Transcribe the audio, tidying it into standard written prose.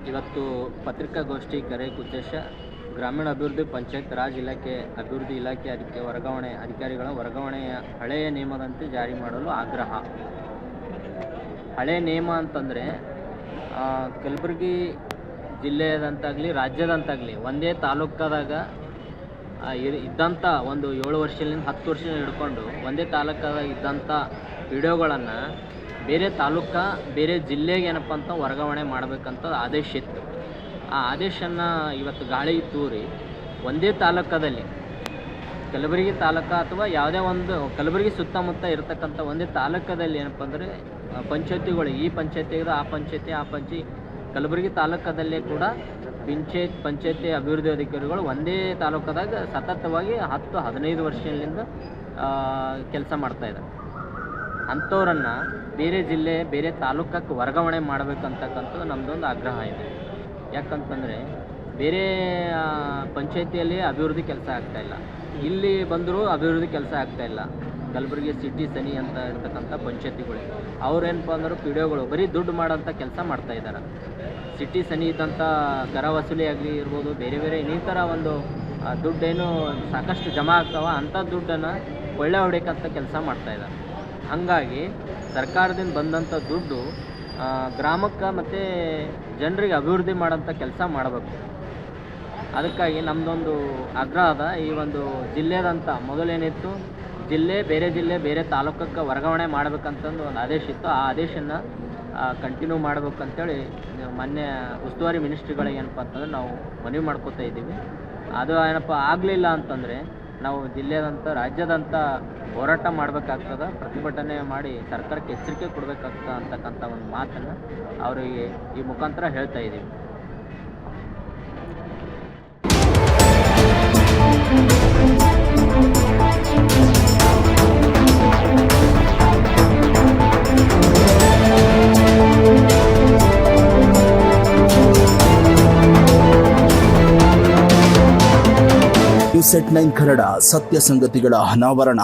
ಇವತ್ತು ಪತ್ರಿಕಾಗೋಷ್ಠಿ ಕರೆಯ ಉದ್ದೇಶ ಗ್ರಾಮೀಣಾಭಿವೃದ್ಧಿ ಪಂಚಾಯತ್ ರಾಜ್ ಇಲಾಖೆ ಅಭಿವೃದ್ಧಿ ಇಲಾಖೆ ಅಧಿಕಾರಿಗಳ ವರ್ಗಾವಣೆಯ ಹಳೆಯ ನಿಯಮದಂತೆ ಜಾರಿ ಮಾಡಲು ಆಗ್ರಹ. ಹಳೆಯ ನಿಯಮ ಅಂತಂದರೆ ಕಲಬುರಗಿ ಜಿಲ್ಲೆಯದಂತಾಗಲಿ ರಾಜ್ಯದಂತಾಗಲಿ ಒಂದೇ ತಾಲೂಕದಾಗ ಇದ್ದಂಥ ಒಂದು 7 ವರ್ಷದಿಂದ 10 ವರ್ಷ ಹಿಡ್ಕೊಂಡು ಒಂದೇ ತಾಲೂಕದಾಗ ಇದ್ದಂಥ ವಿಡಿಯೋಗಳನ್ನು ಬೇರೆ ತಾಲೂಕು ಬೇರೆ ಜಿಲ್ಲೆಗೆ ಏನಪ್ಪ ಅಂತ ವರ್ಗಾವಣೆ ಮಾಡಬೇಕಂತ ಆದೇಶ ಇತ್ತು. ಆ ಆದೇಶನ್ನು ಇವತ್ತು ಗಾಳಿ ತೂರಿ ಒಂದೇ ತಾಲೂಕದಲ್ಲಿ ಕಲಬುರಗಿ ತಾಲೂಕು ಅಥವಾ ಯಾವುದೇ ಒಂದು ಕಲಬುರಗಿ ಸುತ್ತಮುತ್ತ ಇರತಕ್ಕಂಥ ಒಂದೇ ತಾಲೂಕದಲ್ಲಿ ಏನಪ್ಪ ಅಂದರೆ ಪಂಚಾಯತಿಗಳು ಈ ಪಂಚಾಯತಿಗೆ ಆ ಪಂಚಾಯತಿ ಕಲಬುರಗಿ ತಾಲೂಕದಲ್ಲೇ ಕೂಡ ಪಂಚಾಯತಿ ಅಭಿವೃದ್ಧಿ ಅಧಿಕಾರಿಗಳು ಒಂದೇ ತಾಲೂಕದಾಗ ಸತತವಾಗಿ 10-15 ವರ್ಷದಿಂದ ಕೆಲಸ ಮಾಡ್ತಾಯಿದ್ದಾರೆ. ಅಂಥವ್ರನ್ನು ಬೇರೆ ಜಿಲ್ಲೆ ಬೇರೆ ತಾಲೂಕಕ್ಕೆ ವರ್ಗಾವಣೆ ಮಾಡಬೇಕಂತಕ್ಕಂಥದ್ದು ನಮ್ಮದೊಂದು ಆಗ್ರಹ ಇದೆ. ಯಾಕಂತಂದರೆ ಬೇರೆ ಪಂಚಾಯತಿಯಲ್ಲಿ ಅಭಿವೃದ್ಧಿ ಕೆಲಸ ಆಗ್ತಾಯಿಲ್ಲ, ಇಲ್ಲಿ ಬಂದರೂ ಅಭಿವೃದ್ಧಿ ಕೆಲಸ ಆಗ್ತಾಯಿಲ್ಲ. ಕಲಬುರಗಿ ಸಿಟಿ ಸನಿ ಅಂತ ಇರ್ತಕ್ಕಂಥ ಪಂಚಾಯತಿಗಳು ಅವ್ರೇನಪ್ಪ ಅಂದ್ರೆ ಪಿಡಿಒಗಳು ಬರೀ ದುಡ್ಡು ಮಾಡೋಂಥ ಕೆಲಸ ಮಾಡ್ತಾಯಿದ್ದಾರೆ. ಸಿಟಿ ಸನಿ ಇದ್ದಂಥ ಕರ ವಸೂಲಿ ಆಗಲಿ ಇರ್ಬೋದು, ಬೇರೆ ಇನ್ನಿತರ ಒಂದು ದುಡ್ಡೇನು ಸಾಕಷ್ಟು ಜಮಾ ಆಗ್ತಾವ ಅಂಥ ದುಡ್ಡನ್ನು ಕೊಳ್ಳೆ ಹೊಡಿಯೋಕ್ಕಂಥ ಕೆಲಸ ಮಾಡ್ತಾಯಿದ್ದಾರೆ. ಹಾಗಾಗಿ ಸರ್ಕಾರದಿಂದ ಬಂದಂಥ ದುಡ್ಡು ಗ್ರಾಮಕ್ಕೆ ಮತ್ತು ಜನರಿಗೆ ಅಭಿವೃದ್ಧಿ ಮಾಡೋಂಥ ಕೆಲಸ ಮಾಡಬೇಕು. ಅದಕ್ಕಾಗಿ ನಮ್ಮದೊಂದು ಆಗ್ರಹ ಅದ. ಈ ಒಂದು ಜಿಲ್ಲೆದಂಥ ಮೊದಲೇನಿತ್ತು ಬೇರೆ ಜಿಲ್ಲೆ ಬೇರೆ ತಾಲೂಕಕ್ಕೆ ವರ್ಗಾವಣೆ ಮಾಡಬೇಕಂತಂದು ಒಂದು ಆದೇಶ ಇತ್ತು. ಆ ಆದೇಶನ ಕಂಟಿನ್ಯೂ ಮಾಡ್ಬೇಕಂತೇಳಿ ಮೊನ್ನೆ ಉಸ್ತುವಾರಿ ಮಿನಿಸ್ಟ್ರಿಗಳಿಗೆ ಏನಪ್ಪ ಅಂತಂದ್ರೆ ನಾವು ಮನವಿ ಮಾಡ್ಕೋತಾ ಇದ್ದೀವಿ. ಅದು ಏನಪ್ಪ ಆಗಲಿಲ್ಲ ಅಂತಂದರೆ ನಾವು ಜಿಲ್ಲೆದಂಥ ರಾಜ್ಯದಂಥ ಹೋರಾಟ ಮಾಡಬೇಕಾಗ್ತದೆ, ಪ್ರತಿಭಟನೆ ಮಾಡಿ ಸರ್ಕಾರಕ್ಕೆ ಎಚ್ಚರಿಕೆ ಕೊಡಬೇಕಾಗ್ತದೆ ಅಂತಕ್ಕಂಥ ಒಂದು ಮಾತನ್ನು ಅವರಿಗೆ ಈ ಮುಖಾಂತರ ಹೇಳ್ತಾ ಇದ್ದೀವಿ. ನ್ಯೂಸ್@9 ಕನ್ನಡ, ಸತ್ಯ ಸಂಗತಿಗಳ ಅನಾವರಣ.